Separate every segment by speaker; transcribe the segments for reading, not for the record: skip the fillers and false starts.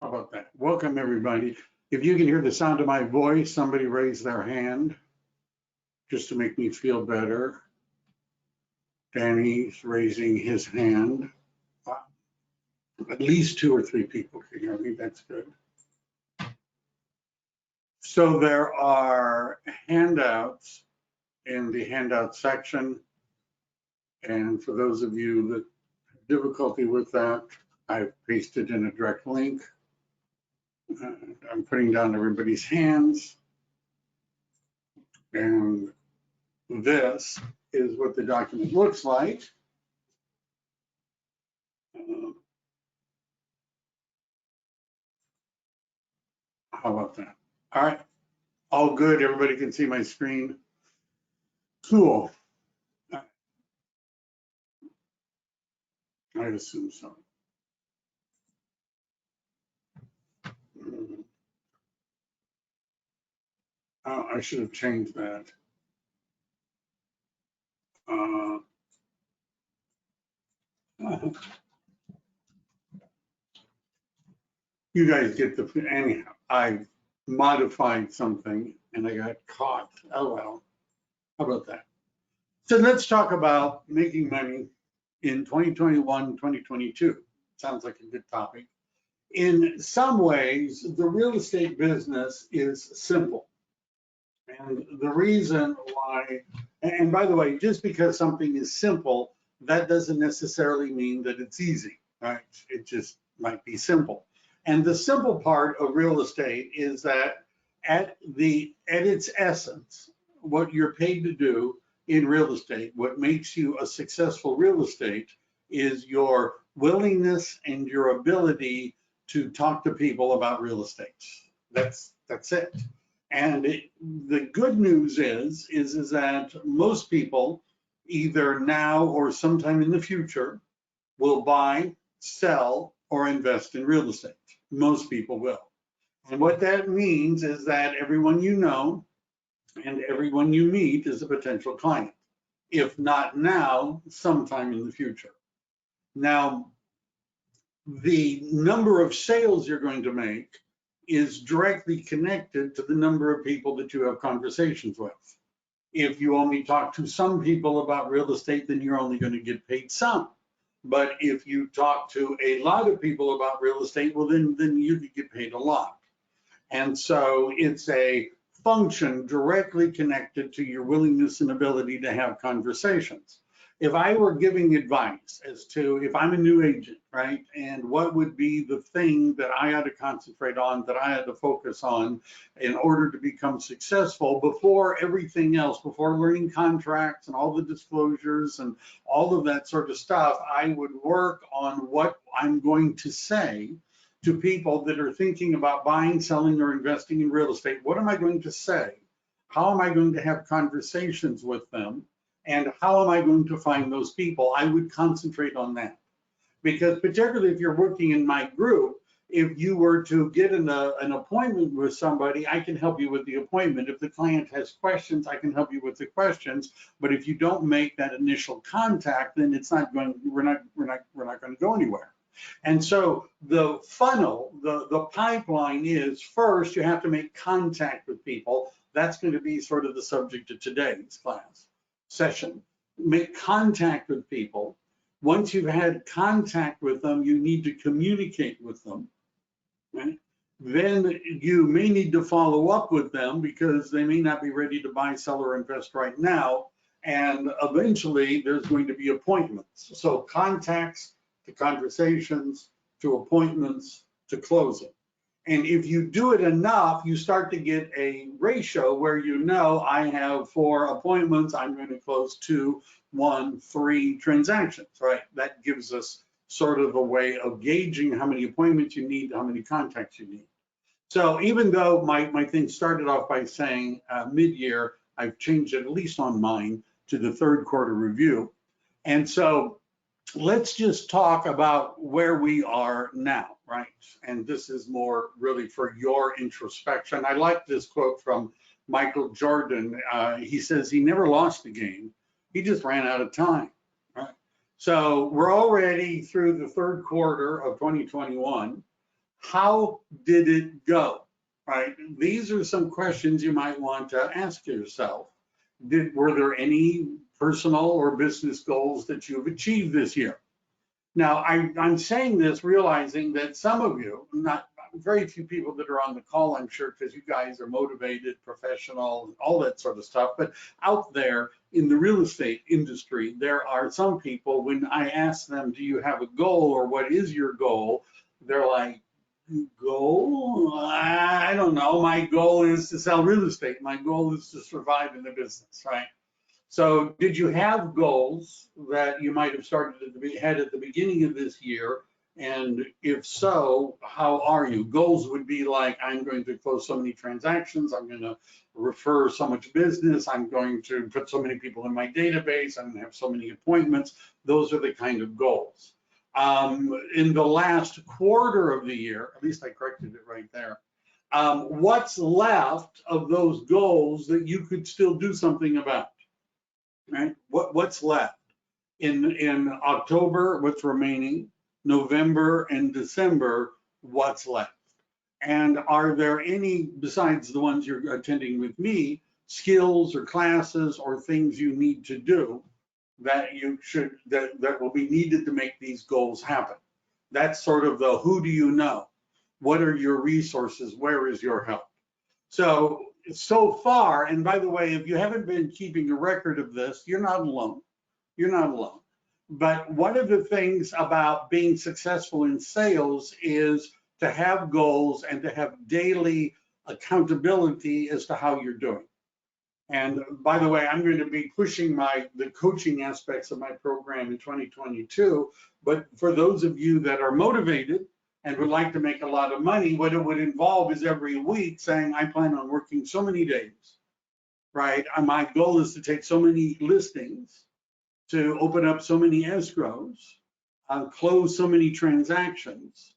Speaker 1: How about that? Welcome, everybody. If you can hear the sound of my voice, somebody raise their hand just to make me feel better. Danny's raising his hand. At least 2 or 3 people can hear me. That's good. So there are handouts in the handout section. And for those of you that have difficulty with that, I've pasted in a direct link. I'm putting down everybody's hands. And this is what the document looks like. How about that? All right, all good. Everybody can see my screen. Cool. I assume so. Oh, I should have changed that. You guys get the, anyhow, I modified something and I got caught. Oh, well, how about that? So let's talk about making money in 2021, 2022. Sounds like a good topic. In some ways, the real estate business is simple. And the reason why, and by the way, just because something is simple, that doesn't necessarily mean that it's easy, right? It just might be simple. And the simple part of real estate is that at its essence, what you're paid to do in real estate, what makes you a successful real estate is your willingness and your ability to talk to people about real estate. That's it. And the good news is that most people, either now or sometime in the future, will buy, sell, or invest in real estate. Most people will. And what that means is that everyone you know and everyone you meet is a potential client. If not now, sometime in the future. Now, the number of sales you're going to make is directly connected to the number of people that you have conversations with. If you only talk to some people about real estate, then you're only going to get paid some. But if you talk to a lot of people about real estate, well, then you could get paid a lot. And so it's a function directly connected to your willingness and ability to have conversations. If I were giving advice as to if I'm a new agent, right, and what would be the thing that I ought to concentrate on, that I had to focus on in order to become successful before everything else, before learning contracts and all the disclosures and all of that sort of stuff, I would work on what I'm going to say to people that are thinking about buying, selling, or investing in real estate. What am I going to say? How am I going to have conversations with them? And how am I going to find those people? I would concentrate on that. Because particularly if you're working in my group, if you were to get an appointment with somebody, I can help you with the appointment. If the client has questions, I can help you with the questions. But if you don't make that initial contact, then it's not going, we're not going to go anywhere. And so the funnel, the pipeline is, first you have to make contact with people. That's going to be sort of the subject of today's class session. Make contact with people. Once you've had contact with them, you need to communicate with them. Right? Then you may need to follow up with them because they may not be ready to buy, sell, or invest right now. And eventually there's going to be appointments. So contacts to conversations to appointments to closing. And if you do it enough, you start to get a ratio where you know I have 4 appointments, I'm going to close 2, 1, 3 transactions, right? That gives us sort of a way of gauging how many appointments you need, how many contacts you need. So even though my thing started off by saying mid-year, I've changed it, at least on mine, to the 3rd quarter review. And so let's just talk about where we are now, right? And this is more really for your introspection. I like this quote from Michael Jordan. He says he never lost a game. He just ran out of time, right? So we're already through the 3rd quarter of 2021. How did it go? Right? These are some questions you might want to ask yourself. Were there any personal or business goals that you've achieved this year? Now, I'm saying this realizing that some of you, not very few people that are on the call, I'm sure, because you guys are motivated, professional, all that sort of stuff. But out there in the real estate industry, there are some people, when I ask them, do you have a goal or what is your goal? They're like, goal? I don't know. My goal is to sell real estate. My goal is to survive in the business, right? So did you have goals that you might have started had at the beginning of this year? And if so, how are you? Goals would be like, I'm going to close so many transactions. I'm going to refer so much business. I'm going to put so many people in my database. I'm going to have so many appointments. Those are the kind of goals. In the last quarter of the year, at least I corrected it right there, what's left of those goals that you could still do something about? Right? What's left in October? What's remaining? November and December? What's left? And are there any, besides the ones you're attending with me, skills or classes or things you need to do that you should that will be needed to make these goals happen? That's sort of the who do you know? What are your resources? Where is your help? So far, and by the way, if you haven't been keeping a record of this, you're not alone. You're not alone. But one of the things about being successful in sales is to have goals and to have daily accountability as to how you're doing. And by the way, I'm going to be pushing the coaching aspects of my program in 2022. But for those of you that are motivated and would like to make a lot of money, what it would involve is every week saying, I plan on working so many days, right? And my goal is to take so many listings, to open up so many escrows, close so many transactions.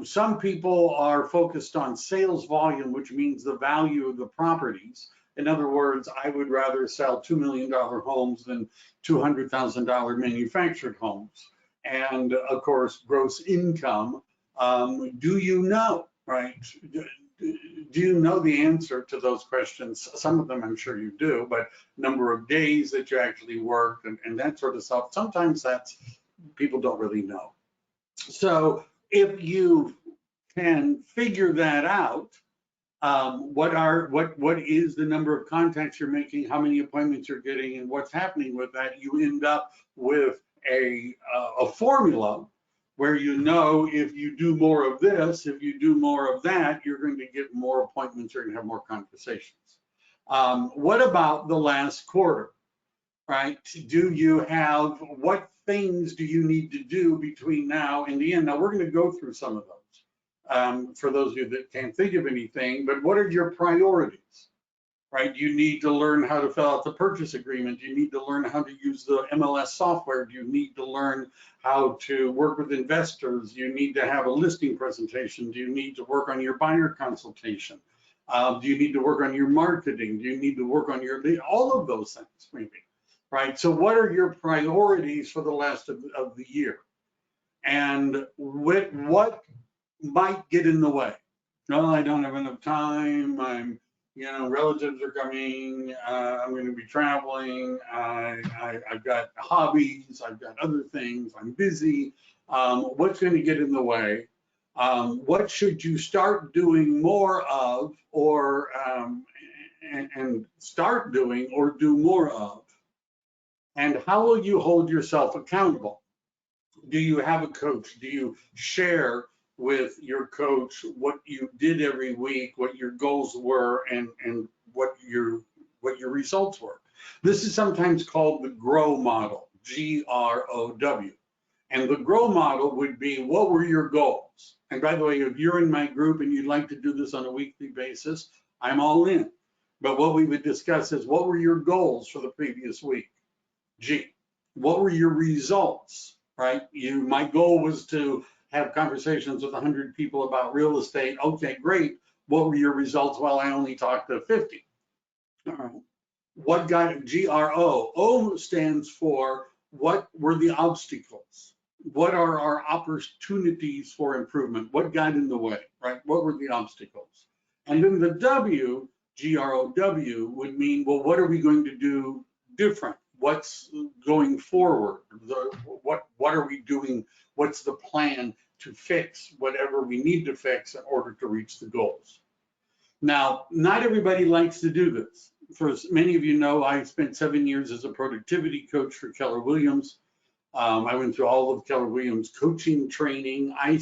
Speaker 1: Some people are focused on sales volume, which means the value of the properties. In other words, I would rather sell $2 million homes than $200,000 manufactured homes. And of course, gross income. Do you know, right? Do you know the answer to those questions? Some of them I'm sure you do, but number of days that you actually work and that sort of stuff, sometimes that's people don't really know. So if you can figure that out, what is the number of contacts you're making, how many appointments you're getting, and what's happening with that, you end up with a formula where you know if you do more of this, if you do more of that, you're going to get more appointments, you're going to have more conversations. What about the last quarter, right? Do you have, what things do you need to do between now and the end? Now, we're going to go through some of those for those of you that can't think of anything, but what are your priorities? Right? You need to learn how to fill out the purchase agreement. You need to learn how to use the MLS software. You need to learn how to work with investors. You need to have a listing presentation. Do you need to work on your buyer consultation? Do you need to work on your marketing? Do you need to work on your, all of those things maybe, right? So what are your priorities for the last of the year? And what might get in the way? No, I don't have enough time. Relatives are coming. I'm going to be traveling. I've got hobbies. I've got other things. I'm busy. What's going to get in the way? What should you start doing more of, or and start doing, or do more of? And how will you hold yourself accountable? Do you have a coach? Do you share with your coach what you did every week, what your goals were, and what your results were? This is sometimes called the GROW model, GROW. And the GROW model would be, what were your goals? And by the way, if you're in my group and you'd like to do this on a weekly basis, I'm all in. But what we would discuss is, what were your goals for the previous week? G, what were your results? Right? My goal was to have conversations with 100 people about real estate. Okay, great. What were your results? Well, I only talked to 50. All right. What got GRO? O stands for, what were the obstacles? What are our opportunities for improvement? What got in the way, right? What were the obstacles? And then the W, GROW, would mean, well, what are we going to do different? What's going forward? What are we doing? What's the plan to fix whatever we need to fix in order to reach the goals? Now, not everybody likes to do this. For as many of you know, I spent 7 years as a productivity coach for Keller Williams. I went through all of Keller Williams coaching training. I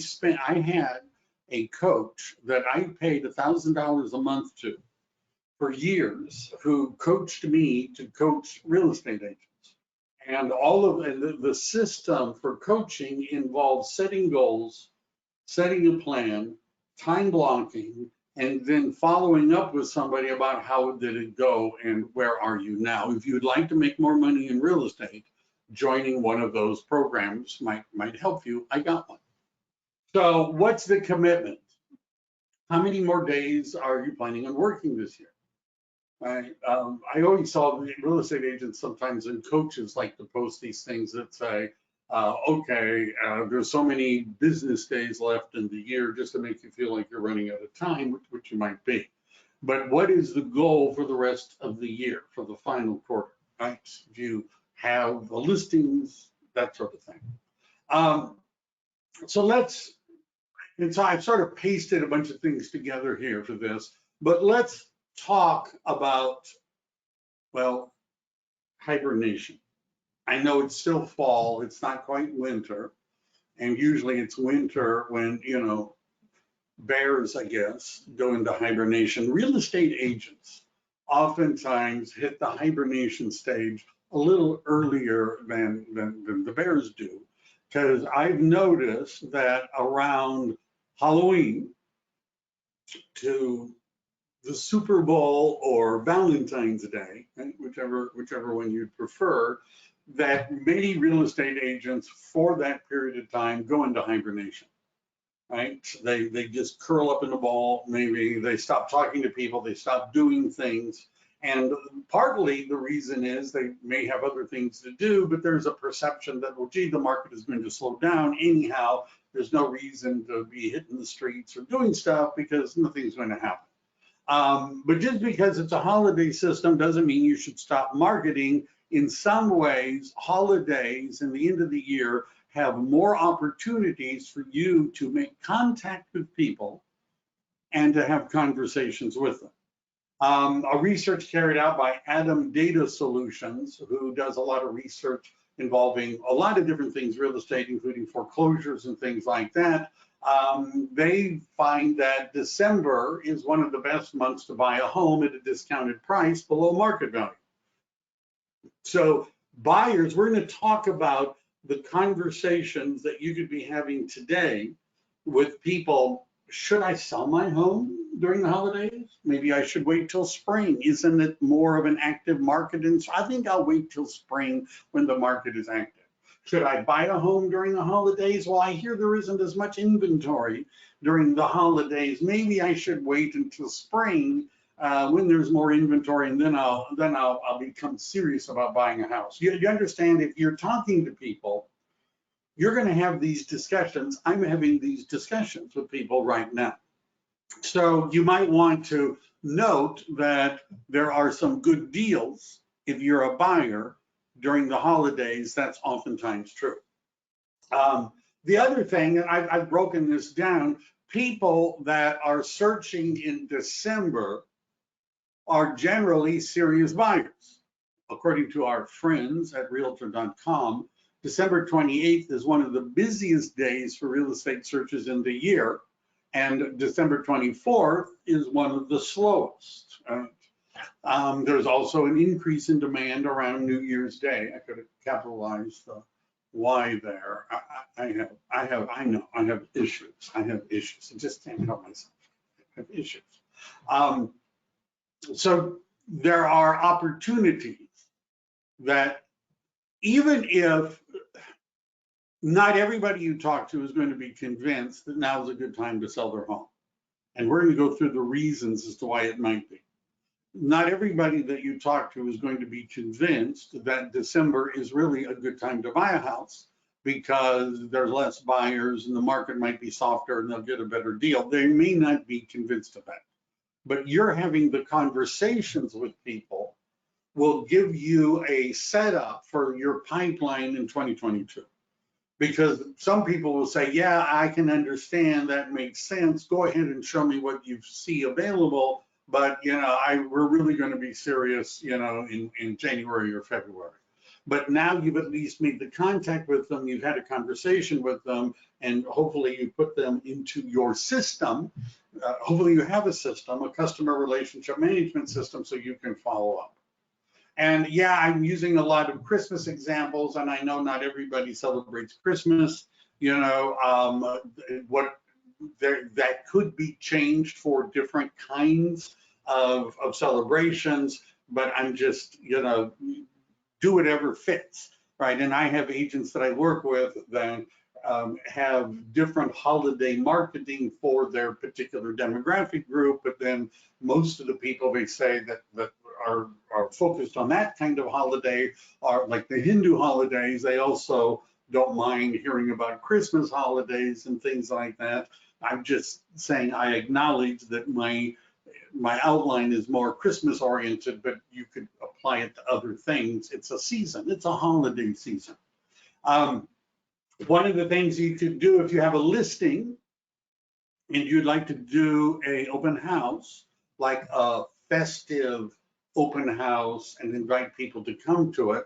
Speaker 1: had a coach that I paid $1,000 a month to for years, who coached me to coach real estate agents. And the system for coaching involves setting goals, setting a plan, time blocking, and then following up with somebody about how did it go and where are you now. If you'd like to make more money in real estate, joining one of those programs might help you. I got one. So what's the commitment? How many more days are you planning on working this year? I always saw real estate agents sometimes and coaches like to post these things that say, okay, there's so many business days left in the year, just to make you feel like you're running out of time, which you might be. But what is the goal for the rest of the year, for the final quarter, right? Do you have the listings, that sort of thing? So I've sort of pasted a bunch of things together here for this, but let's talk about, well, hibernation. I know it's still fall, it's not quite winter, and usually it's winter when, bears, I guess, go into hibernation. Real estate agents oftentimes hit the hibernation stage a little earlier than the bears do, because I've noticed that around Halloween to the Super Bowl or Valentine's Day, whichever one you prefer, that many real estate agents for that period of time go into hibernation, right? They just curl up in a ball, maybe they stop talking to people, they stop doing things. And partly the reason is they may have other things to do, but there's a perception that, well, gee, the market is going to slow down anyhow. There's no reason to be hitting the streets or doing stuff because nothing's going to happen. But just because it's a holiday system doesn't mean you should stop marketing. In some ways, holidays and the end of the year have more opportunities for you to make contact with people and to have conversations with them. A research carried out by Adam Data Solutions, who does a lot of research involving a lot of different things, real estate, including foreclosures and things like that. They find that December is one of the best months to buy a home at a discounted price below market value. So buyers, we're going to talk about the conversations that you could be having today with people. Should I sell my home during the holidays? Maybe I should wait till spring. Isn't it more of an active market? And so I think I'll wait till spring when the market is active. Should I buy a home during the holidays? Well, I hear there isn't as much inventory during the holidays. Maybe I should wait until spring when there's more inventory, and then I'll become serious about buying a house. You understand, if you're talking to people, you're going to have these discussions. I'm having these discussions with people right now. So you might want to note that there are some good deals if you're a buyer during the holidays. That's oftentimes true. The other thing, and I've broken this down, people that are searching in December are generally serious buyers. According to our friends at Realtor.com, December 28th is one of the busiest days for real estate searches in the year, and December 24th is one of the slowest. There's also an increase in demand around New Year's Day. I could have capitalized the Y there. I have issues. I just can't help myself. I have issues. So there are opportunities that, even if not everybody you talk to is going to be convinced that now is a good time to sell their home. And we're going to go through the reasons as to why it might be. Not everybody that you talk to is going to be convinced that December is really a good time to buy a house, because there's less buyers and the market might be softer and they'll get a better deal. They may not be convinced of that, but you're having the conversations with people will give you a setup for your pipeline in 2022. Because some people will say, yeah, I can understand, that makes sense. Go ahead and show me what you see available. But, we're really going to be serious, in January or February. But now you've at least made the contact with them, you've had a conversation with them, and hopefully you put them into your system. Hopefully you have a system, a customer relationship management system, so you can follow up. And yeah, I'm using a lot of Christmas examples, and I know not everybody celebrates Christmas. That could be changed for different kinds of celebrations, but I'm just, do whatever fits, right? And I have agents that I work with that have different holiday marketing for their particular demographic group, but then most of the people they say that are focused on that kind of holiday are like the Hindu holidays. They also don't mind hearing about Christmas holidays and things like that. I'm just saying I acknowledge that my outline is more Christmas oriented, but you could apply it to other things. It's a season, it's a holiday season. One of the things you could do if you have a listing and you'd like to do a open house, like a festive open house, and invite people to come to it.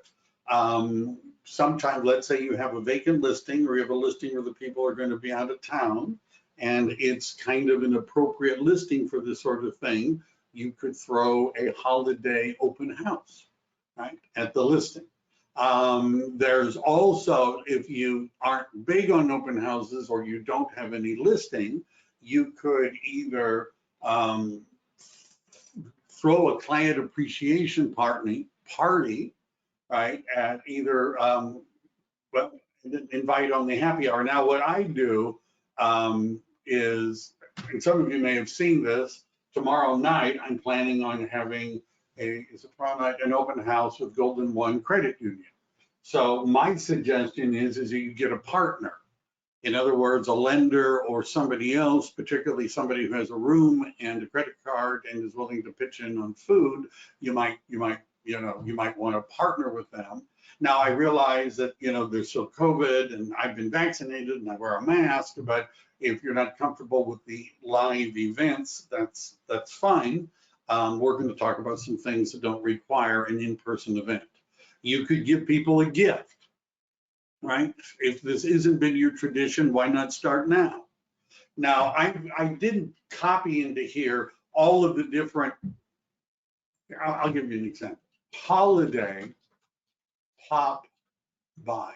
Speaker 1: Sometime, let's say you have a vacant listing or you have a listing where the people are going to be out of town and it's kind of an appropriate listing for this sort of thing, you could throw a holiday open house, right, at the listing. There's also, if you aren't big on open houses or you don't have any listing, you could either throw a client appreciation party, right, at either, invite only happy hour. Now, what I do is, and some of you may have seen this, tomorrow night, I'm planning on having an open house with Golden One Credit Union. So my suggestion is you get a partner. In other words, a lender or somebody else, particularly somebody who has a room and a credit card and is willing to pitch in on food, you might want to partner with them. Now I realize that there's still COVID and I've been vaccinated and I wear a mask, but if you're not comfortable with the live events, that's fine. We're going to talk about some things that don't require an in-person event. You could give people a gift, right? If this isn't been your tradition, why not start now? Now, I didn't copy into here all of the different, I'll give you an example. Holiday pop buys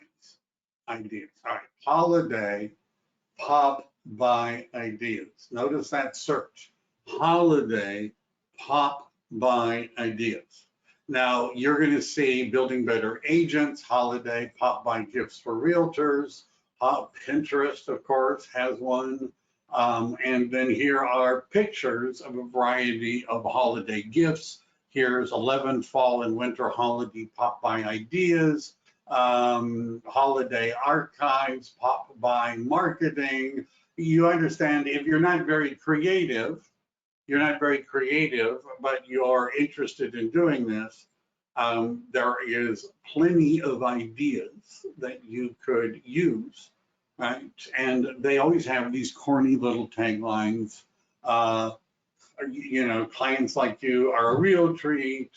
Speaker 1: ideas. All right, holiday pop buy ideas. Notice that search. Holiday pop buy ideas. Now you're going to see Building Better Agents, holiday pop buy gifts for realtors. Pinterest, of course, has one. And then here are pictures of a variety of holiday gifts. Here's 11 fall and winter holiday pop buy ideas, holiday archives, pop buy marketing. You understand, if you're not very creative, but you're interested in doing this, there is plenty of ideas that you could use, right? And they always have these corny little taglines. Clients like you are a real treat,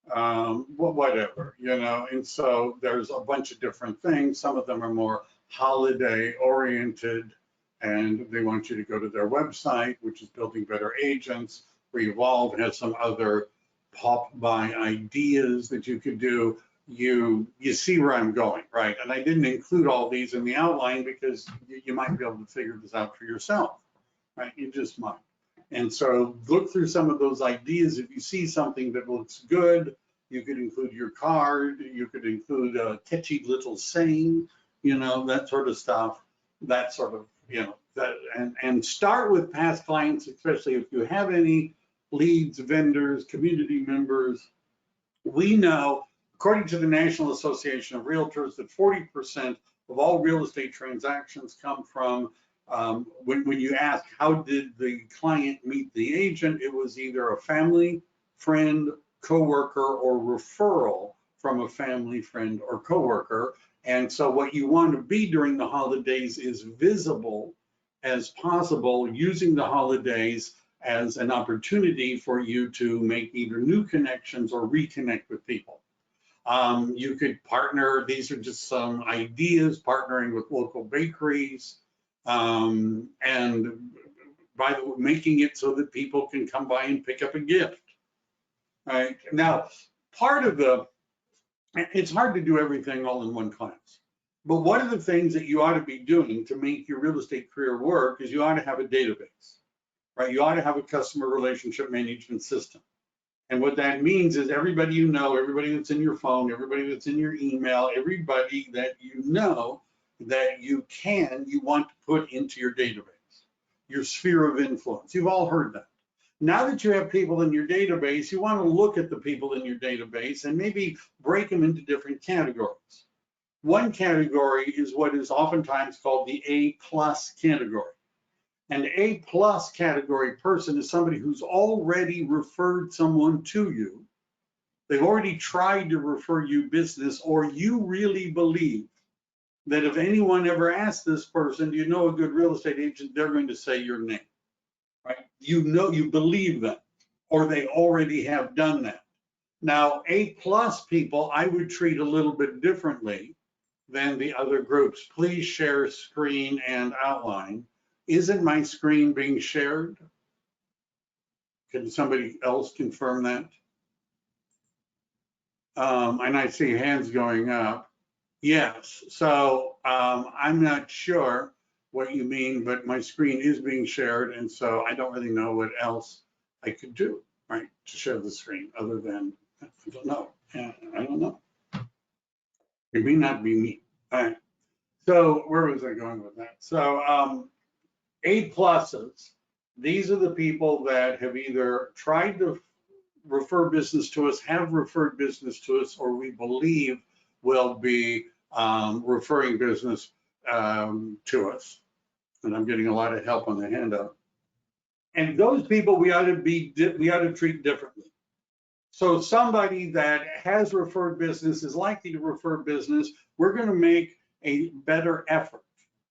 Speaker 1: whatever, and so there's a bunch of different things. Some of them are more holiday oriented, and they want you to go to their website, which is Building Better Agents. Revolve has some other pop buy ideas that you could do. You see where I'm going, right? And I didn't include all these in the outline because you might be able to figure this out for yourself, right? You just might. And so look through some of those ideas. If you see something that looks good, you could include your card, you could include a catchy little saying, that sort of stuff, and start with past clients, especially if you have any leads, vendors, community members. We know, according to the National Association of Realtors, that 40% of all real estate transactions come from when you ask how did the client meet the agent, it was either a family, friend, coworker, or referral from a family, friend, or coworker. And so what you want to be during the holidays is visible as possible, using the holidays as an opportunity for you to make either new connections or reconnect with people. You could partner, these are just some ideas, partnering with local bakeries, and by the way, making it so that people can come by and pick up a gift. Right now, it's hard to do everything all in one class. But one of the things that you ought to be doing to make your real estate career work is you ought to have a database, right? You ought to have a customer relationship management system. And what that means is everybody you know, everybody that's in your phone, everybody that's in your email, everybody that you know that you want to put into your database, your sphere of influence. You've all heard that. Now that you have people in your database, you want to look at the people in your database and maybe break them into different categories. One category is what is oftentimes called the A+ category. An A+ category person is somebody who's already referred someone to you. They've already tried to refer you business, or you really believe that if anyone ever asks this person, do you know a good real estate agent, they're going to say your name, right? You believe that, or they already have done that. Now, A+ people, I would treat a little bit differently than the other groups. Please share screen and outline. Isn't my screen being shared? Can somebody else confirm that? And I see hands going up. Yes, so I'm not sure what you mean, but my screen is being shared, and so I don't really know what else I could do, right, to share the screen other than, I don't know. I don't know. It may not be me. All right. So where was I going with that? So A+, these are the people that have either tried to refer business to us, have referred business to us, or we believe will be referring business to us. And I'm getting a lot of help on the handout. And those people we ought to treat differently. So somebody that has referred business, is likely to refer business, we're going to make a better effort,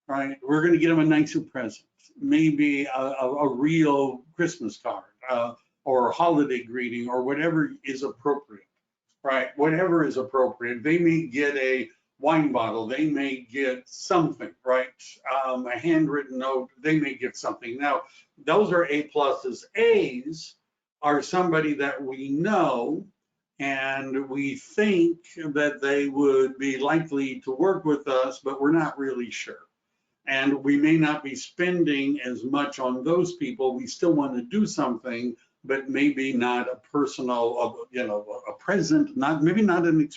Speaker 1: right? We're going to get them a nicer present, maybe a real Christmas card or a holiday greeting or whatever is appropriate, right? Whatever is appropriate. They may get a wine bottle, they may get something, right? A handwritten note, they may get something. Now, those are A+. A's are somebody that we know and we think that they would be likely to work with us, but we're not really sure. And we may not be spending as much on those people. We still want to do something, but maybe not a personal, a present, maybe not an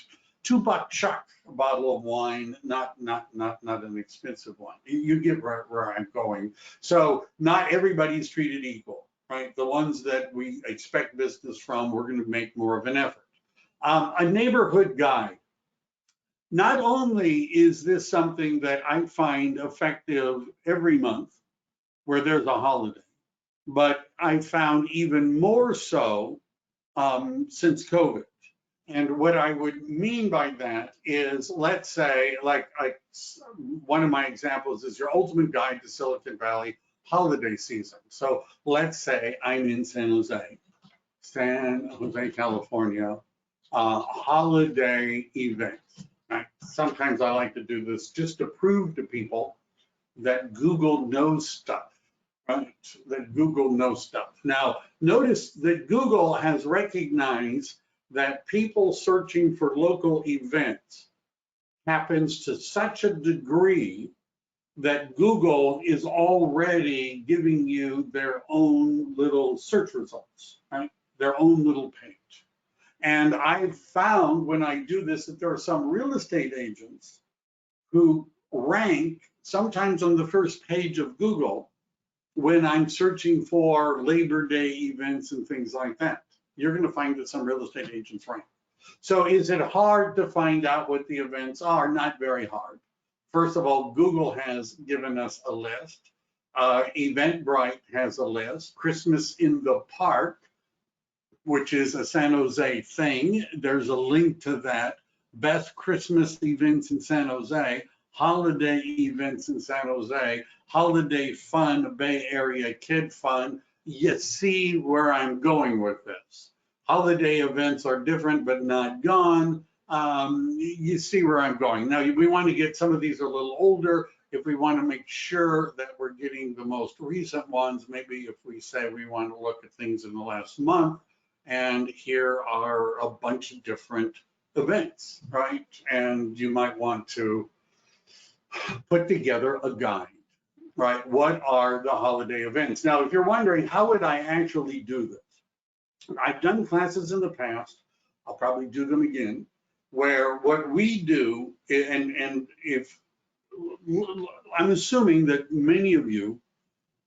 Speaker 1: $2 chuck bottle of wine, not an expensive one. You get where I'm going. So not everybody's treated equal, right? The ones that we expect business from, we're going to make more of an effort. A neighborhood guide. Not only is this something that I find effective every month where there's a holiday, but I found even more so since COVID. And what I would mean by that is, let's say, like one of my examples is your ultimate guide to Silicon Valley holiday season. So let's say I'm in San Jose, California, holiday events. Right? Sometimes I like to do this just to prove to people that Google knows stuff, right? That Google knows stuff. Now, notice that Google has recognized that people searching for local events happens to such a degree that Google is already giving you their own little search results, right? Their own little page. And I've found when I do this that there are some real estate agents who rank sometimes on the first page of Google when I'm searching for Labor Day events and things like that. You're going to find that some real estate agents rank. So is it hard to find out what the events are? Not very hard. First of all, Google has given us a list. Eventbrite has a list. Christmas in the Park, which is a San Jose thing. There's a link to that. Best Christmas events in San Jose, holiday events in San Jose, holiday fun, Bay Area kid fun. You see where I'm going with this. Holiday events are different, but not gone. You see where I'm going. Now, we want to get some of these a little older. If we want to make sure that we're getting the most recent ones, maybe if we say we want to look at things in the last month, and here are a bunch of different events, right? And you might want to put together a guide, right? What are the holiday events? Now, if you're wondering, how would I actually do this? I've done classes in the past. I'll probably do them again, where what we do, and if I'm assuming that many of you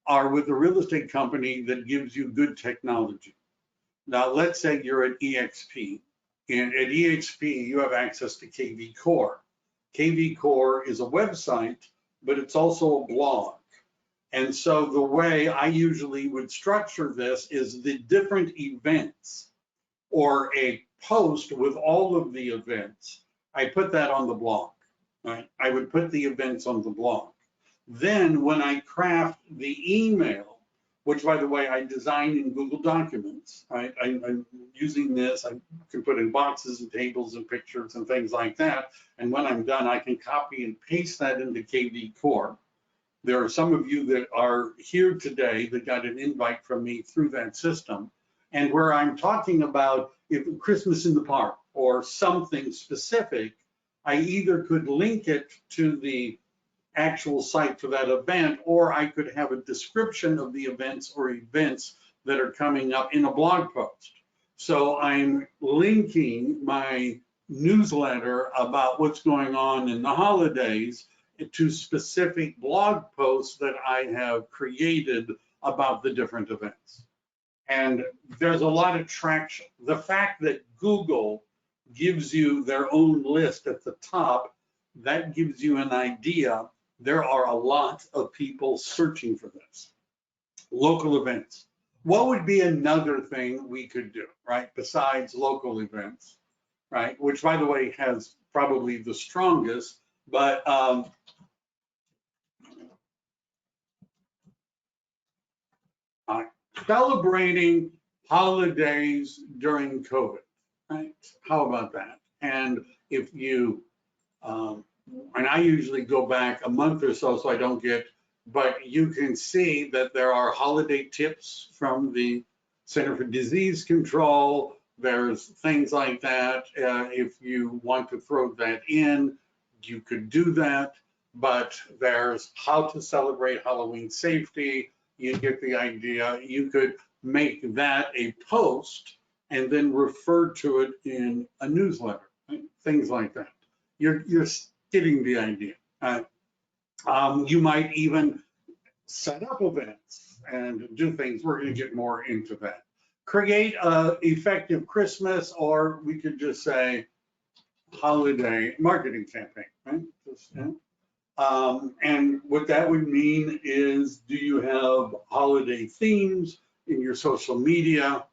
Speaker 1: are with a real estate company that gives you good technology. Now, let's say you're at EXP, and at EXP, you have access to KV Core. KV Core is a website, but it's also a blog. And so the way I usually would structure this is the different events or a post with all of the events. I put that on the blog, right? I would put the events on the blog. Then when I craft the email, which by the way, I design in Google Documents, right? I'm using this, I can put in boxes and tables and pictures and things like that. And when I'm done, I can copy and paste that into KV Core. There are some of you that are here today that got an invite from me through that system. And where I'm talking about if Christmas in the Park or something specific, I either could link it to the actual site for that event, or I could have a description of the events or events that are coming up in a blog post. So I'm linking my newsletter about what's going on in the holidays to specific blog posts that I have created about the different events. And there's a lot of traction. The fact that Google gives you their own list at the top, that gives you an idea. There are a lot of people searching for this. Local events. What would be another thing we could do, right? Besides local events, right? Which, by the way, has probably the strongest, but celebrating holidays during COVID, right? How about that? And if you, and I usually go back a month or so I don't get, but you can see that there are holiday tips from the Center for Disease Control. There's things like that. If you want to throw that in, you could do that. But there's how to celebrate Halloween safety. You get the idea. You could make that a post and then refer to it in a newsletter, right? Things like that. You're getting the idea. You might even set up events and do things. We're going to get more into that. Create an effective Christmas, or we could just say holiday marketing campaign, right? Just, and what that would mean is, do you have holiday themes in your social media?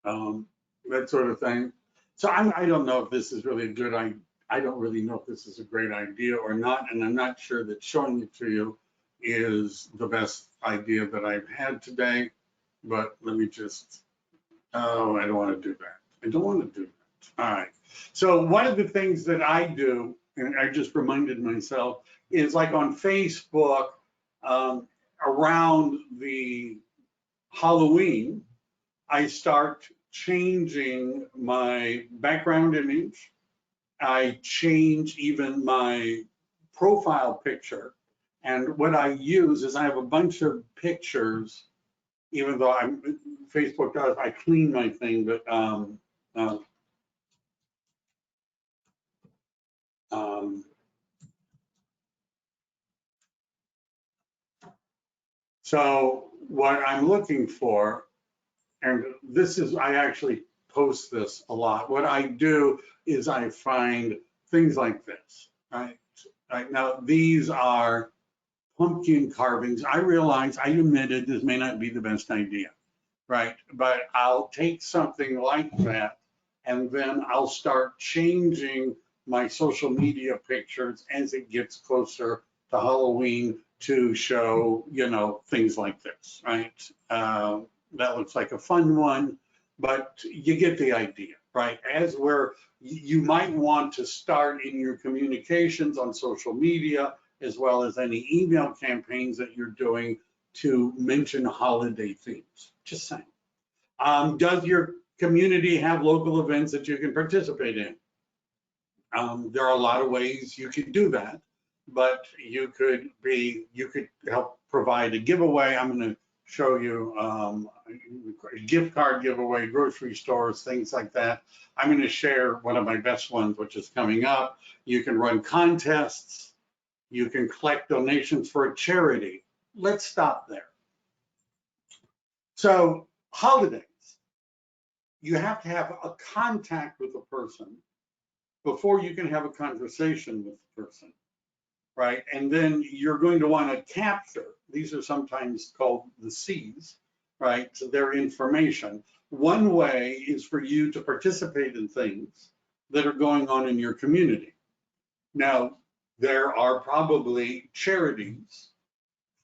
Speaker 1: That sort of thing. So I don't know if this is really a good idea. I don't really know if this is a great idea or not, and I'm not sure that showing it to you is the best idea that I've had today, but let me just, oh, I don't want to do that. I don't want to do that. All right. So one of the things that I do, and I just reminded myself, is like on Facebook, around the Halloween, I start changing my background image. I change even my profile picture. And what I use is I have a bunch of pictures, even though Facebook does, I clean my thing, but so what I'm looking for, and this is, I actually post this a lot. What I do is I find things like this, right? Right now, these are pumpkin carvings. I realize, I admitted this may not be the best idea, right? But I'll take something like that and then I'll start changing my social media pictures as it gets closer to Halloween to show, things like this, right? That looks like a fun one, but you get the idea, right? You might want to start in your communications on social media, as well as any email campaigns that you're doing, to mention holiday themes. Just saying. Does your community have local events that you can participate in? There are a lot of ways you could do that, but you could help provide a giveaway. I'm going to show you a gift card giveaway, grocery stores, things like that. I'm going to share one of my best ones, which is coming up. You can run contests. You can collect donations for a charity. Let's stop there. So holidays, you have to have a contact with a person before you can have a conversation with the person, right? And then you're going to want to capture, these are sometimes called the C's, right? So their information. One way is for you to participate in things that are going on in your community. Now, there are probably charities,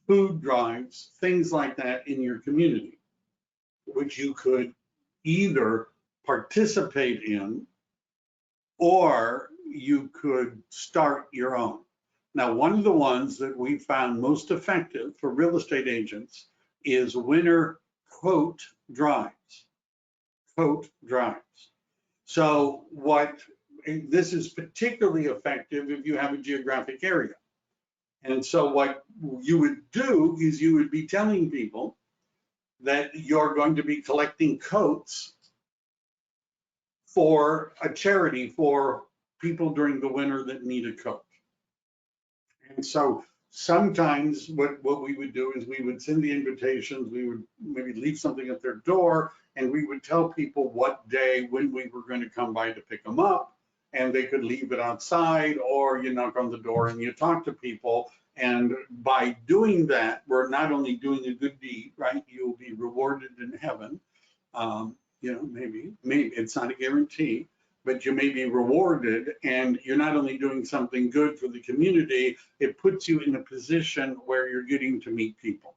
Speaker 1: food drives, things like that in your community, which you could either participate in or you could start your own. Now, one of the ones that we found most effective for real estate agents is winter coat drives. Coat drives. So this is particularly effective if you have a geographic area. And so what you would do is you would be telling people that you're going to be collecting coats for a charity for people during the winter that need a coat. And so sometimes what we would do is we would send the invitations, we would maybe leave something at their door, and we would tell people what day when we were going to come by to pick them up, and they could leave it outside, or you knock on the door and you talk to people. And by doing that, we're not only doing a good deed, right? You'll be rewarded in heaven. Maybe it's not a guarantee, but you may be rewarded, and you're not only doing something good for the community, it puts you in a position where you're getting to meet people.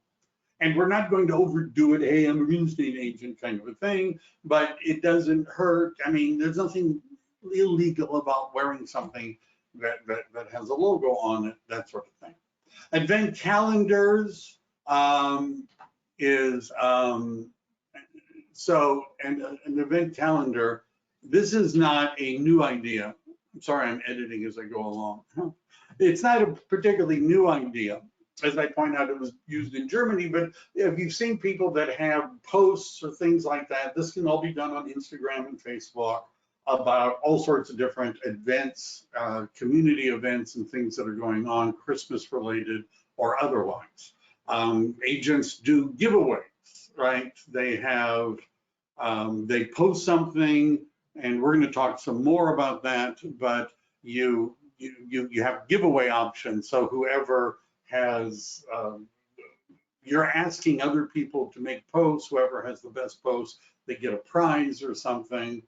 Speaker 1: And we're not going to overdo it, hey, I'm a real estate agent kind of a thing, but it doesn't hurt. I mean, there's nothing illegal about wearing something that has a logo on it, that sort of thing. Advent calendars an event calendar, this is not a new idea. I'm sorry, I'm editing as I go along. It's not a particularly new idea. As I point out, it was used in Germany, but if you've seen people that have posts or things like that, this can all be done on Instagram and Facebook about all sorts of different events, community events and things that are going on, Christmas related or otherwise. Agents do giveaways, right? They have, they post something, and we're going to talk some more about that, but you have giveaway options. So whoever has, you're asking other people to make posts, whoever has the best post, they get a prize or something.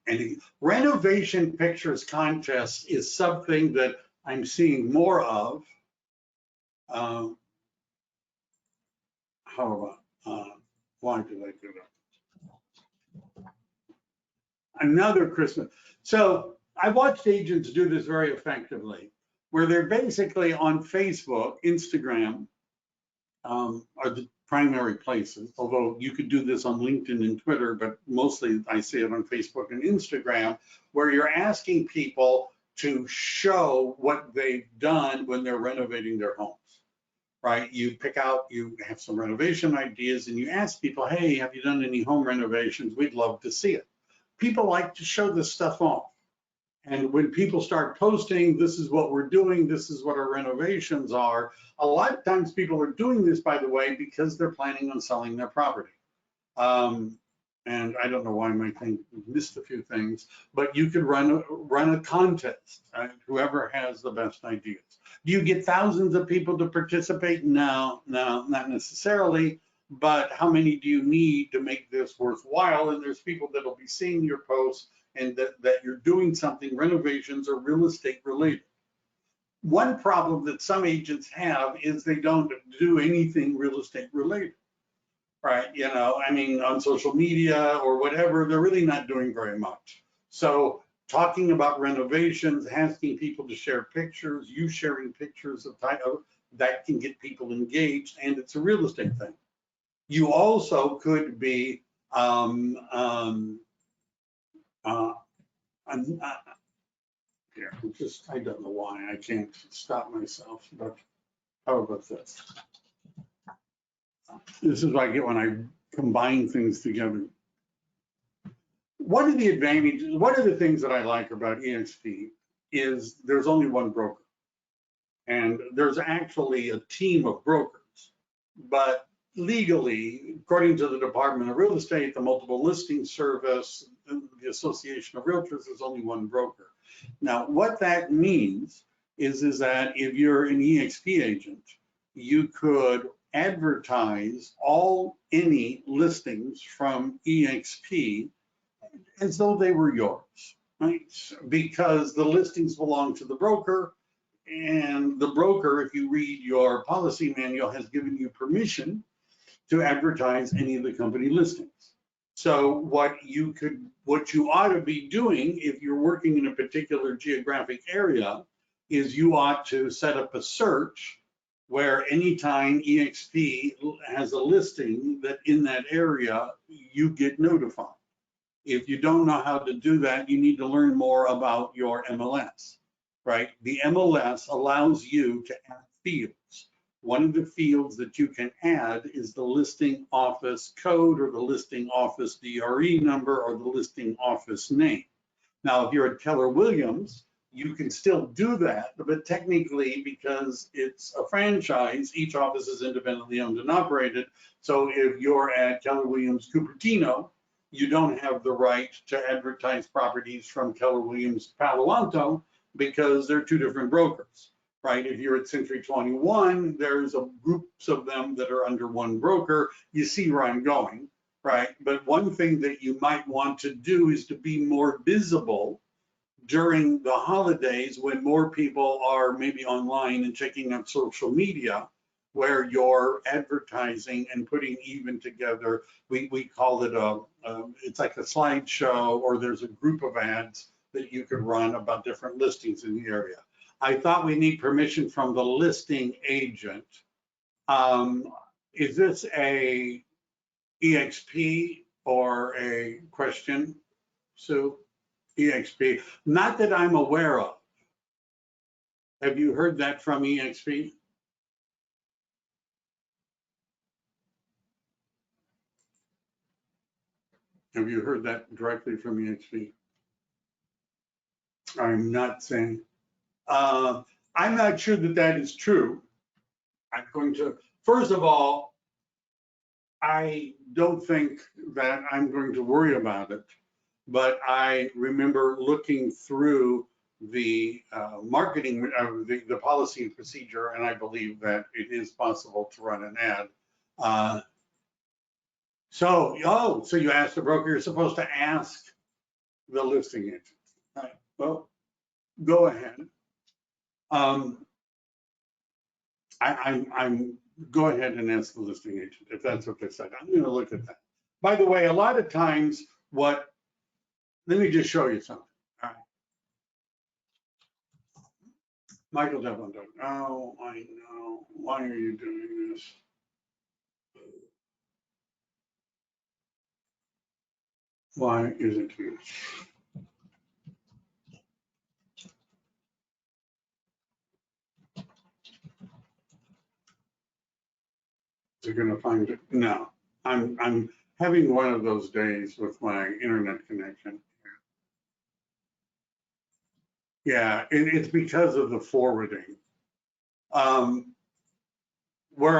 Speaker 1: And renovation pictures contest is something that I'm seeing more of. How about, why did I do that? Another Christmas. So I watched agents do this very effectively, where they're basically on Facebook, Instagram are the primary places, although you could do this on LinkedIn and Twitter, but mostly I see it on Facebook and Instagram, where you're asking people to show what they've done when they're renovating their homes, right? You pick out, you have some renovation ideas, and you ask people, hey, have you done any home renovations? We'd love to see it. People like to show this stuff off. And when people start posting, this is what we're doing, this is what our renovations are, a lot of times people are doing this, by the way, because they're planning on selling their property. and I don't know why my thing missed a few things, but you could run a contest, right? Whoever has the best ideas. Do you get thousands of people to participate? No, not necessarily, but how many do you need to make this worthwhile? And there's people that'll be seeing your posts and that you're doing something, renovations or real estate related. One problem that some agents have is they don't do anything real estate related. Right, you know, I mean, on social media or whatever, they're really not doing very much. So talking about renovations, asking people to share pictures, you sharing pictures of that can get people engaged, and it's a real estate thing. You also could be here, I don't know why I can't stop myself, but how about this? This is what I get when I combine things together. One of the advantages, one of the things that I like about EXP is there's only one broker. And there's actually a team of brokers. But legally, according to the Department of Real Estate, the Multiple Listing Service, the Association of Realtors, there's only one broker. Now, what that means is that if you're an EXP agent, you could advertise any listings from EXP as though they were yours, right? Because the listings belong to the broker, and the broker, if you read your policy manual, has given you permission to advertise any of the company listings. So what you ought to be doing if you're working in a particular geographic area is you ought to set up a search where anytime EXP has a listing that in that area, you get notified. If you don't know how to do that, you need to learn more about your MLS, right? The MLS allows you to add fields. One of the fields that you can add is the listing office code or the listing office DRE number or the listing office name. Now, if you're at Keller Williams, you can still do that, but technically, because it's a franchise, each office is independently owned and operated. So if you're at Keller Williams Cupertino, you don't have the right to advertise properties from Keller Williams Palo Alto because they're two different brokers, right? If you're at Century 21, there's groups of them that are under one broker. You see where I'm going, right? But one thing that you might want to do is to be more visible during the holidays when more people are maybe online and checking out social media, where you're advertising and putting even together, we call it it's like a slideshow, or there's a group of ads that you could run about different listings in the area. I thought we need permission from the listing agent. Is this a EXP or a question, Sue? EXP, not that I'm aware of. Have you heard that from EXP? Have you heard that directly from EXP? I'm not saying. I'm not sure that that is true. I'm going to, first of all, I don't think that I'm going to worry about it, but I remember looking through the marketing, the policy and procedure, and I believe that it is possible to run an ad. So you asked the broker, you're supposed to ask the listing agent. Right. Well, go ahead. I'm go ahead and ask the listing agent if that's what they said. I'm going to look at that. By the way, a lot of times let me just show you something. All right. Michael Devlin. Oh, I know. Why are you doing this? Why is it here? You're gonna find it? No, I'm having one of those days with my internet connection. Yeah, it's because of the forwarding. Where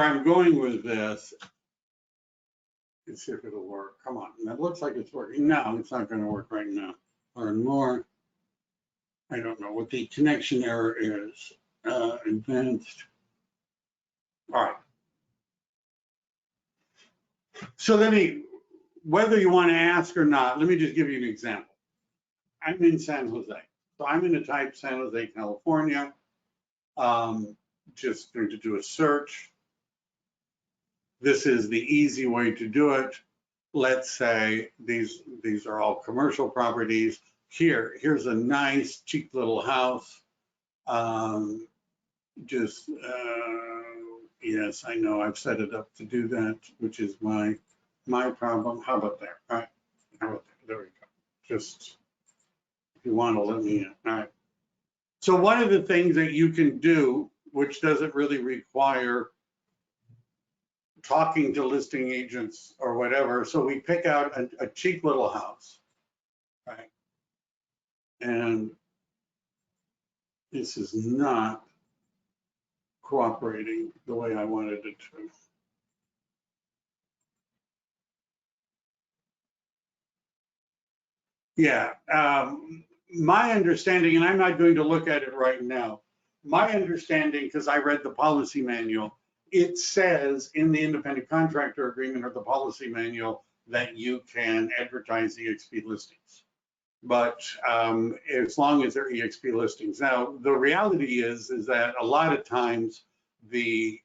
Speaker 1: I'm going with this Let's see if it'll work. Come on. That looks like it's working. No, it's not going to work right now. Learn more. I don't know what the connection error is. Advanced. All right. So whether you want to ask or not, let me just give you an example. I'm in San Jose. So I'm going to type San Jose, California. Just going to do a search. This is the easy way to do it. Let's say these are all commercial properties. Here's a nice, cheap little house. Yes, I know I've set it up to do that, which is my problem. How about that? All right. How about that? There we go. Just if you want to let me in. All right. So one of the things that you can do, which doesn't really require talking to listing agents or whatever, so we pick out a cheap little house, right? And this is not cooperating the way I wanted it to. Yeah, my understanding, and I'm not going to look at it right now, my understanding, because I read the policy manual, it says in the independent contractor agreement or the policy manual that you can advertise EXP listings. But as long as they're EXP listings. Now, the reality is that a lot of times the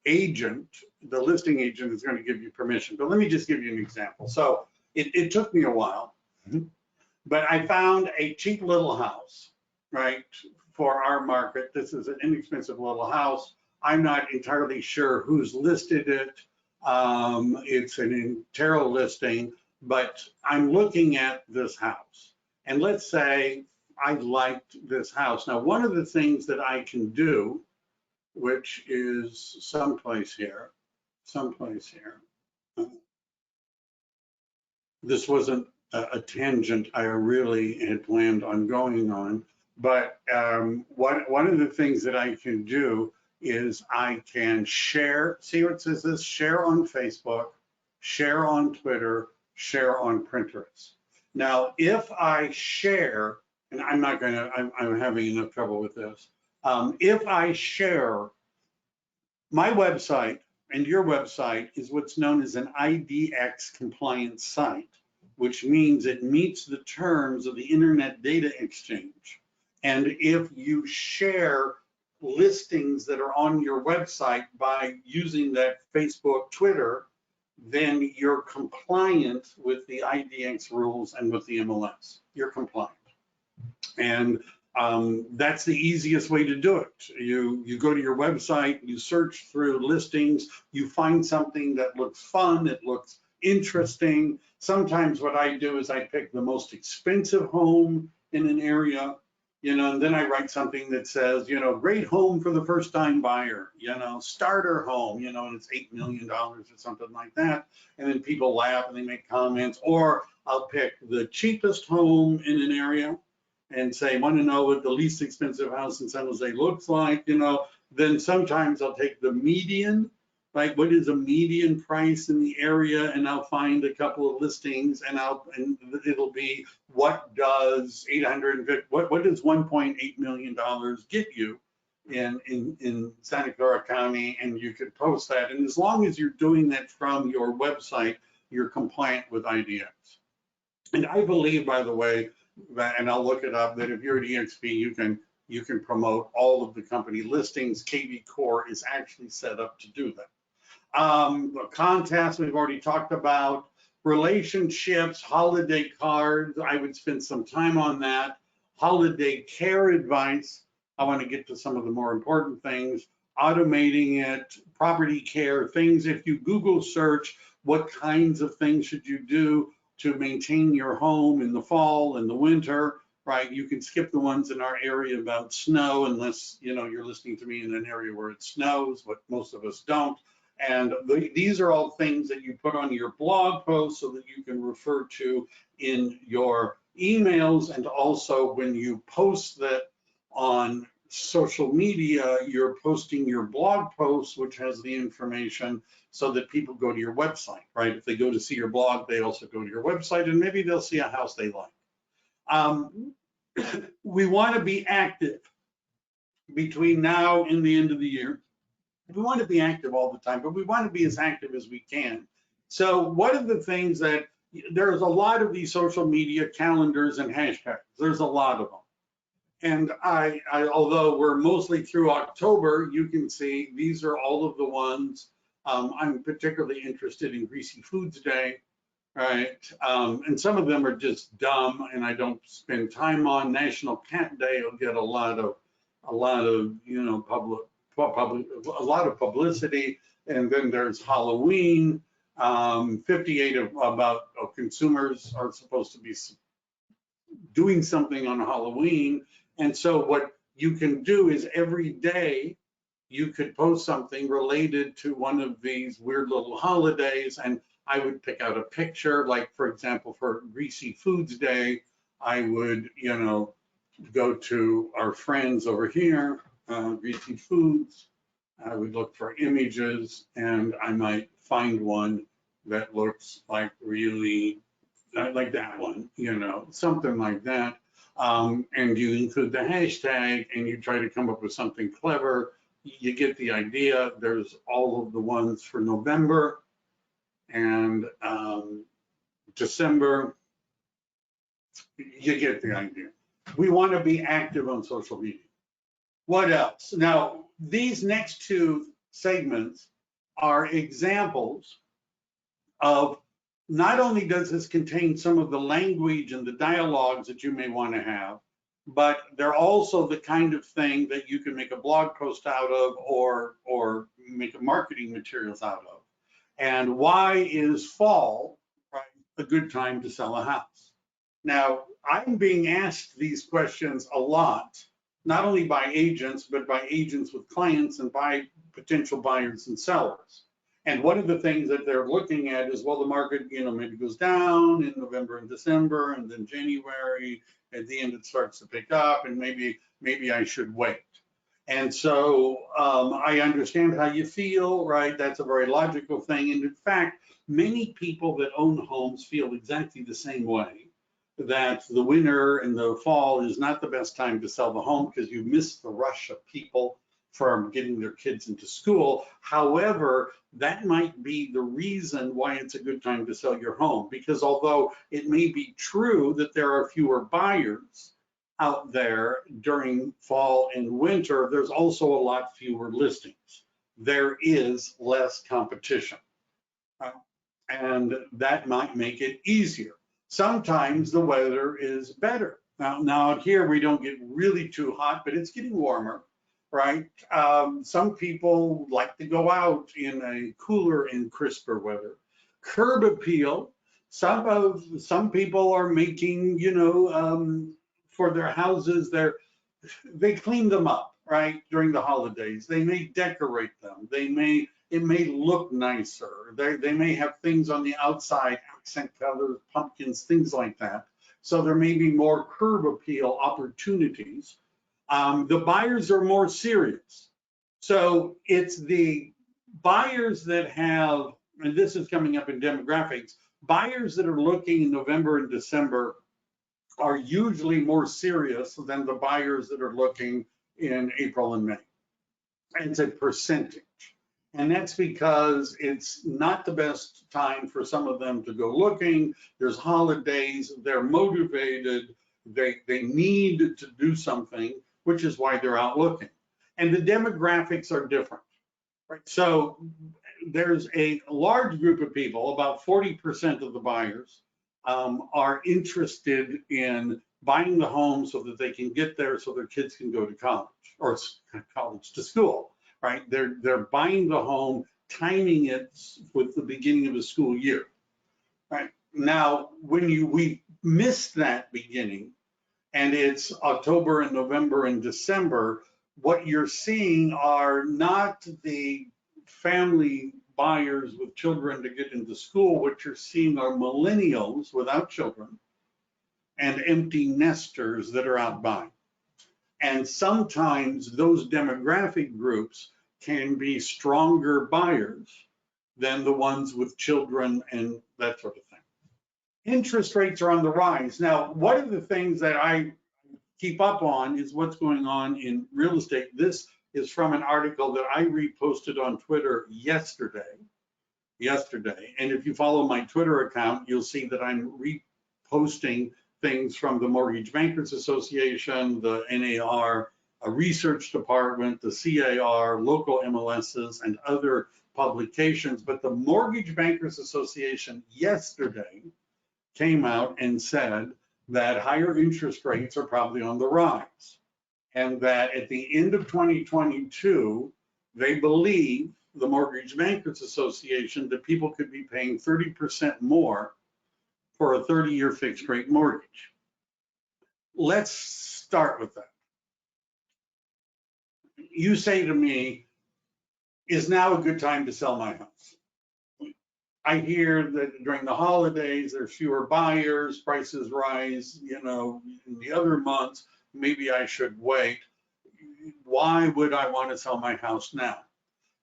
Speaker 1: agent, the listing agent is going to give you permission. But let me just give you an example. So it took me a while, but I found a cheap little house, right, for our market. This is an inexpensive little house. I'm not entirely sure who's listed it. It's an Intero listing, but I'm looking at this house. And let's say I liked this house. Now, one of the things that I can do, which is someplace here. This wasn't a tangent I really had planned on going on, but one of the things that I can do is I can share, see what it says this, share on Facebook, share on Twitter, share on Pinterest. Now, if I share, and I'm having enough trouble with this. If I share my website and your website is what's known as an IDX compliant site, which means it meets the terms of the Internet Data Exchange. And if you share listings that are on your website by using that Facebook, Twitter, then you're compliant with the IDX rules and with the MLS. You're compliant. And that's the easiest way to do it. You go to your website, you search through listings, you find something that looks fun, it looks interesting. Sometimes what I do is I pick the most expensive home in an area, and then I write something that says, great home for the first time buyer, starter home, and it's $8 million or something like that. And then people laugh and they make comments, or I'll pick the cheapest home in an area and say, want to know what the least expensive house in San Jose looks like, then sometimes I'll take the median, like what is a median price in the area, and I'll find a couple of listings, and it'll be what does what does $1.8 million get you in Santa Clara County, and you could post that. And as long as you're doing that from your website, you're compliant with IDX. And I believe, by the way, that, and I'll look it up, that if you're at EXP, you can promote all of the company listings. KV Core is actually set up to do that. The contest we've already talked about. Relationships, holiday cards, I would spend some time on that. Holiday care advice, I want to get to some of the more important things. Automating it, property care, things. If you Google search, what kinds of things should you do to maintain your home in the fall and the winter, right? You can skip the ones in our area about snow, unless you're listening to me in an area where it snows, but most of us don't. And these are all things that you put on your blog post so that you can refer to in your emails, and also when you post that on social media, you're posting your blog post, which has the information so that people go to your website, right? If they go to see your blog, they also go to your website, and maybe they'll see a house they like. We want to be active between now and the end of the year. We want to be active all the time, but we want to be as active as we can. So one of the things that there's a lot of these social media calendars and hashtags. There's a lot of them. And I although we're mostly through October, you can see these are all of the ones. I'm particularly interested in Greasy Foods Day, right? And some of them are just dumb, and I don't spend time on. National Cat Day will get a lot of a lot of publicity. And then there's Halloween. 58 about consumers are supposed to be doing something on Halloween. And so what you can do is every day you could post something related to one of these weird little holidays. And I would pick out a picture, like for example, for Greasy Foods Day, I would, go to our friends over here, Greasy Foods. I would look for images, and I might find one that looks like really like that one, something like that. And you include the hashtag, and you try to come up with something clever. You get the idea. There's all of the ones for November and December. You get the idea. We want to be active on social media. What else? Now, these next two segments are examples of not only does this contain some of the language and the dialogues that you may want to have, but they're also the kind of thing that you can make a blog post out of or make marketing materials out of. And why is fall, right, a good time to sell a house? Now, I'm being asked these questions a lot, not only by agents, but by agents with clients and by potential buyers and sellers. And one of the things that they're looking at is, well, the market, maybe goes down in November and December, and then January, at the end it starts to pick up, and maybe I should wait. And so I understand how you feel, right? That's a very logical thing. And in fact, many people that own homes feel exactly the same way, that the winter and the fall is not the best time to sell the home because you miss the rush of people from getting their kids into school. However, that might be the reason why it's a good time to sell your home, because although it may be true that there are fewer buyers out there during fall and winter, there's also a lot fewer listings. There is less competition, and that might make it easier. Sometimes the weather is better. Now out here we don't get really too hot, but it's getting warmer, right? Some people like to go out in a cooler and crisper weather. Curb appeal. Some people are making, for their houses, they clean them up, right, during the holidays. They may decorate them. It may look nicer. They may have things on the outside, accent colors, pumpkins, things like that. So there may be more curb appeal opportunities. The buyers are more serious. So it's the buyers that have, and this is coming up in demographics, buyers that are looking in November and December are usually more serious than the buyers that are looking in April and May. And it's a percentage. And that's because it's not the best time for some of them to go looking. There's holidays, they're motivated, they need to do something, which is why they're out looking. And the demographics are different, right? So there's a large group of people, about 40% of the buyers are interested in buying the home so that they can get there so their kids can go to college, or college to school. Right, they're buying the home, timing it with the beginning of the school year. Right now, when we miss that beginning, and it's October and November and December, what you're seeing are not the family buyers with children to get into school. What you're seeing are millennials without children and empty nesters that are out buying. And sometimes those demographic groups can be stronger buyers than the ones with children and that sort of thing. Interest rates are on the rise. Now, one of the things that I keep up on is what's going on in real estate. This is from an article that I reposted on Twitter yesterday. And if you follow my Twitter account, you'll see that I'm reposting things from the Mortgage Bankers Association, the NAR, a research department, the CAR, local MLSs, and other publications. But the Mortgage Bankers Association yesterday came out and said that higher interest rates are probably on the rise, and that at the end of 2022, they believe, the Mortgage Bankers Association, that people could be paying 30% more for a 30-year fixed rate mortgage. Let's start with that. You say to me, is now a good time to sell my house? I hear that during the holidays, there's fewer buyers, prices rise, in the other months, maybe I should wait. Why would I want to sell my house now?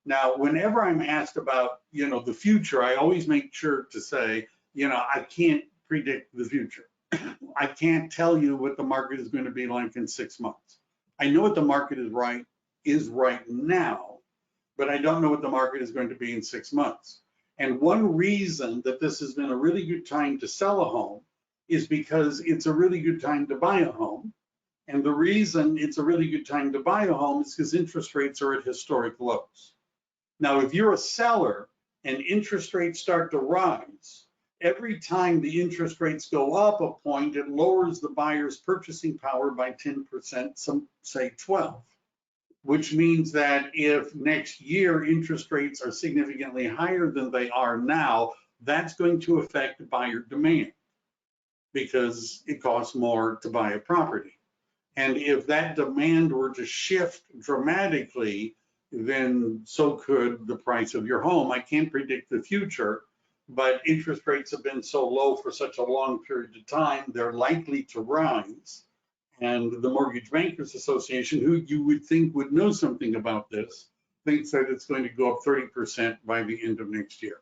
Speaker 1: Now, whenever I'm asked about, the future, I always make sure to say, I can't predict the future. I can't tell you what the market is going to be like in 6 months. I know what the market is right now, but I don't know what the market is going to be in 6 months. And one reason that this has been a really good time to sell a home is because it's a really good time to buy a home. And the reason it's a really good time to buy a home is because interest rates are at historic lows. Now, if you're a seller and interest rates start to rise, every time the interest rates go up a point, it lowers the buyer's purchasing power by 10%, some say 12, which means that if next year interest rates are significantly higher than they are now, that's going to affect buyer demand because it costs more to buy a property. And if that demand were to shift dramatically, then so could the price of your home. I can't predict the future, but interest rates have been so low for such a long period of time, they're likely to rise. And the Mortgage Bankers Association, who you would think would know something about this, thinks that it's going to go up 30% by the end of next year.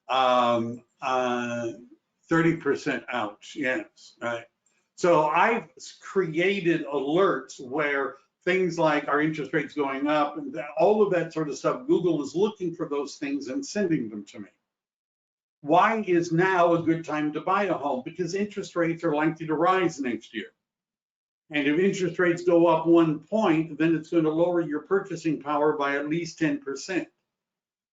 Speaker 1: 30% out, yes, right. So I've created alerts where things like our interest rates going up and all of that sort of stuff, Google is looking for those things and sending them to me. Why is now a good time to buy a home? Because interest rates are likely to rise next year. And if interest rates go up 1 point, then it's going to lower your purchasing power by at least 10%.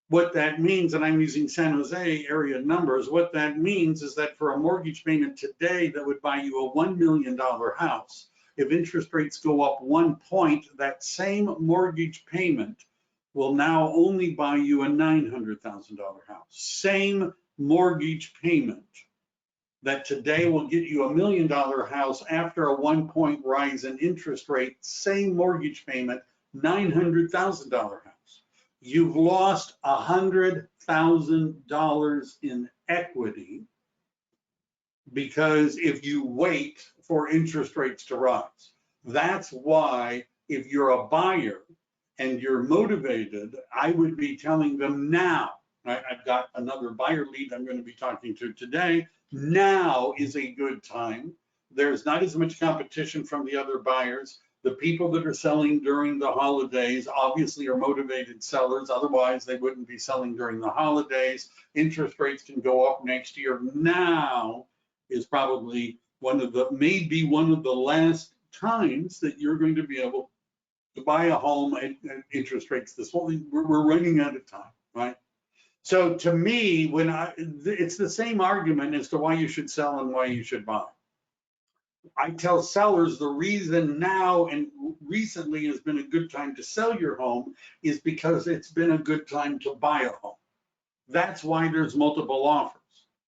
Speaker 1: What that means, and I'm using San Jose area numbers, what that means is that for a mortgage payment today that would buy you a $1 million house, if interest rates go up 1 point, that same mortgage payment will now only buy you a $900,000 house. Same mortgage payment that today will get you $1 million house after a 1 point rise in interest rate, same mortgage payment, $900,000 house. You've lost $100,000 in equity because if you wait for interest rates to rise. That's why if you're a buyer and you're motivated, I would be telling them now, right? I've got another buyer lead I'm going to be talking to today. Now is a good time. There's not as much competition from the other buyers. The people that are selling during the holidays obviously are motivated sellers. Otherwise, they wouldn't be selling during the holidays. Interest rates can go up next year. Now is probably maybe one of the last times that you're going to be able to buy a home at interest rates this whole thing. We're running out of time, right? So to me, it's the same argument as to why you should sell and why you should buy. I tell sellers the reason now and recently has been a good time to sell your home is because it's been a good time to buy a home. That's why there's multiple offers,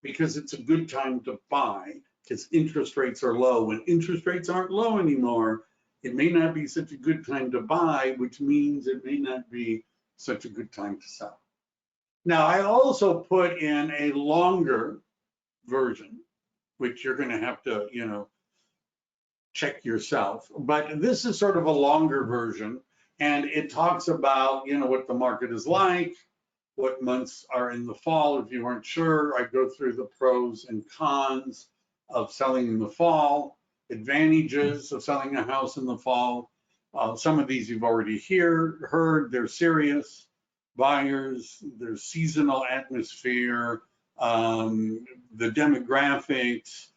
Speaker 1: because it's a good time to buy because interest rates are low. When interest rates aren't low anymore, it may not be such a good time to buy, which means it may not be such a good time to sell. Now, I also put in a longer version, which you're going to have to, check yourself. But this is sort of a longer version, and it talks about, what the market is like, what months are in the fall. If you weren't sure, I go through the pros and cons of selling in the fall, advantages of selling a house in the fall. Some of these you've already heard. They're serious buyers, there's seasonal atmosphere, the demographics.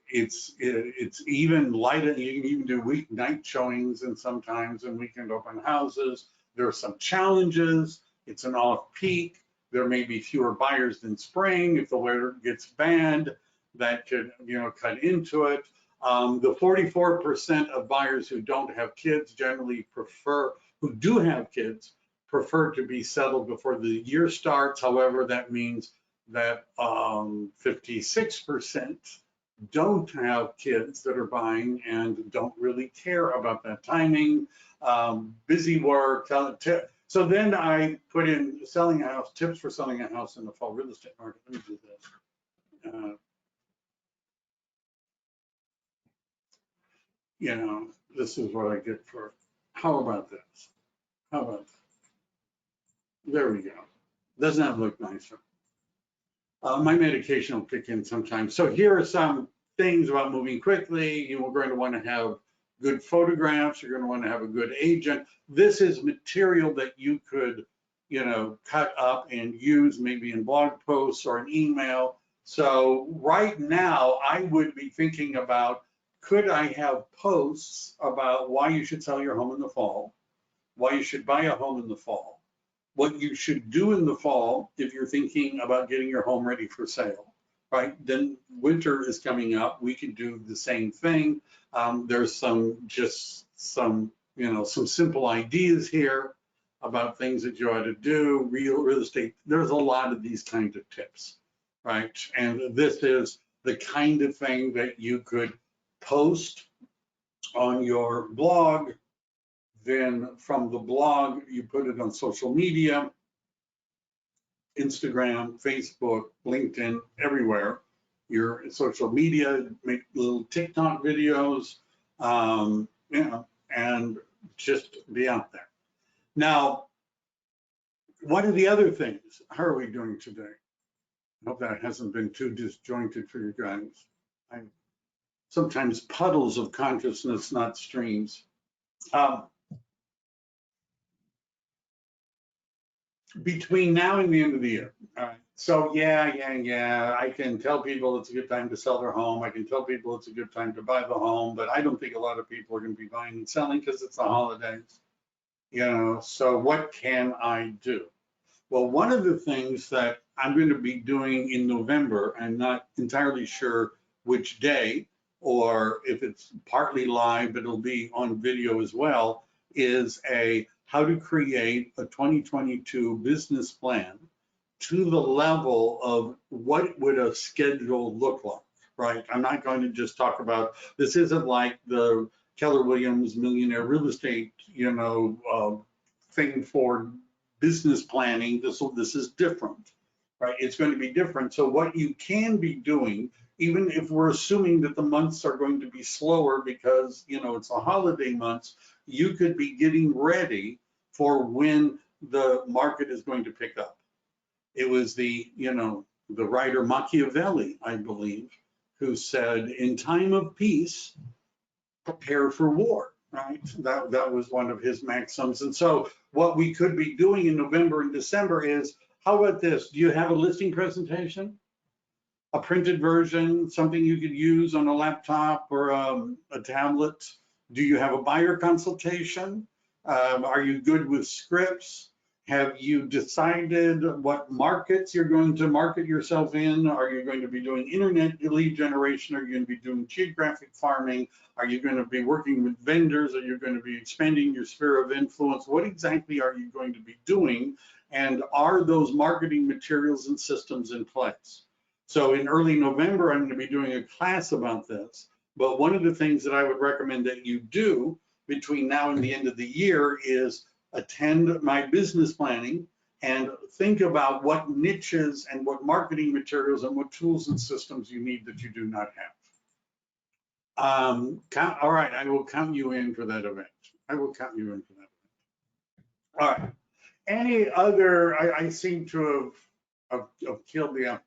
Speaker 1: It's even lighter. You can even do weeknight showings and sometimes and weekend open houses. There are some challenges. It's an off-peak. There may be fewer buyers than spring. If the weather gets bad, that could, cut into it. The 44% of buyers who don't have kids generally who do have kids, prefer to be settled before the year starts. However, that means that 56% don't have kids that are buying and don't really care about that timing. Busy work. So then I put in selling a house, tips for selling a house in the fall real estate market. Let me do this. This is what I get for, how about this? How about that? There we go. Doesn't that look nicer? My medication will kick in sometimes. So here are some things about moving quickly. You're going to want to have good photographs. You're going to want to have a good agent. This is material that you could, cut up and use maybe in blog posts or an email. So right now, I would be thinking about, could I have posts about why you should sell your home in the fall, why you should buy a home in the fall, what you should do in the fall if you're thinking about getting your home ready for sale, right? Then winter is coming up. We can do the same thing. There's some simple ideas here about things that you ought to do. Real estate, there's a lot of these kinds of tips, right? And this is the kind of thing that you could post on your blog. Then from the blog, you put it on social media, Instagram, Facebook, LinkedIn, everywhere. Your social media, make little TikTok videos, and just be out there. Now, what are the other things? How are we doing today? I hope that hasn't been too disjointed for you guys. Sometimes puddles of consciousness, not streams. Between now and the end of the year. All right. So yeah, I can tell people it's a good time to sell their home. I can tell people it's a good time to buy the home, but I don't think a lot of people are going to be buying and selling because it's the holidays. So what can I do? Well, one of the things that I'm going to be doing in November, I'm not entirely sure which day or if it's partly live, but it'll be on video as well, is how to create a 2022 business plan to the level of what would a schedule look like, right? I'm not going to just talk about, this isn't like the Keller Williams Millionaire Real Estate, thing for business planning. This is different, right? It's going to be different. So what you can be doing, even if we're assuming that the months are going to be slower because, it's a holiday months, you could be getting ready for when the market is going to pick up. It was the writer Machiavelli, I believe, who said, in time of peace, prepare for war, right? That was one of his maxims. And so what we could be doing in November and December is, how about this? Do you have a listing presentation? A printed version, something you could use on a laptop or a tablet? Do you have a buyer consultation? Are you good with scripts? Have you decided what markets you're going to market yourself in? Are you going to be doing internet lead generation? Are you going to be doing geographic farming? Are you going to be working with vendors? Are you going to be expanding your sphere of influence? What exactly are you going to be doing? And are those marketing materials and systems in place? So in early November, I'm going to be doing a class about this. But one of the things that I would recommend that you do between now and the end of the year is attend my business planning and think about what niches and what marketing materials and what tools and systems you need that you do not All right, I will count you in for that event. I will count you in for that event. All right. Any other, I seem to have killed the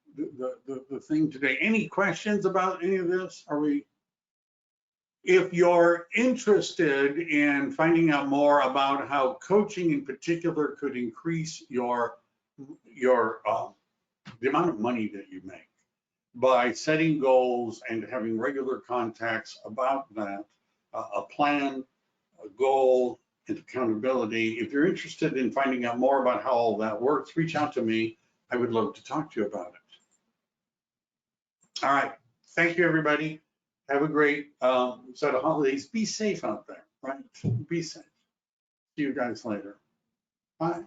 Speaker 1: thing today. Any questions about any of this? Are we? If you're interested in finding out more about how coaching in particular could increase your the amount of money that you make by setting goals and having regular contacts about that, a plan, a goal, and accountability. If you're interested in finding out more about how all that works, reach out to me. I would love to talk to you about it. All right. Thank you, everybody. Have a great set of holidays. Be safe out there, right? Be safe. See you guys later. Bye.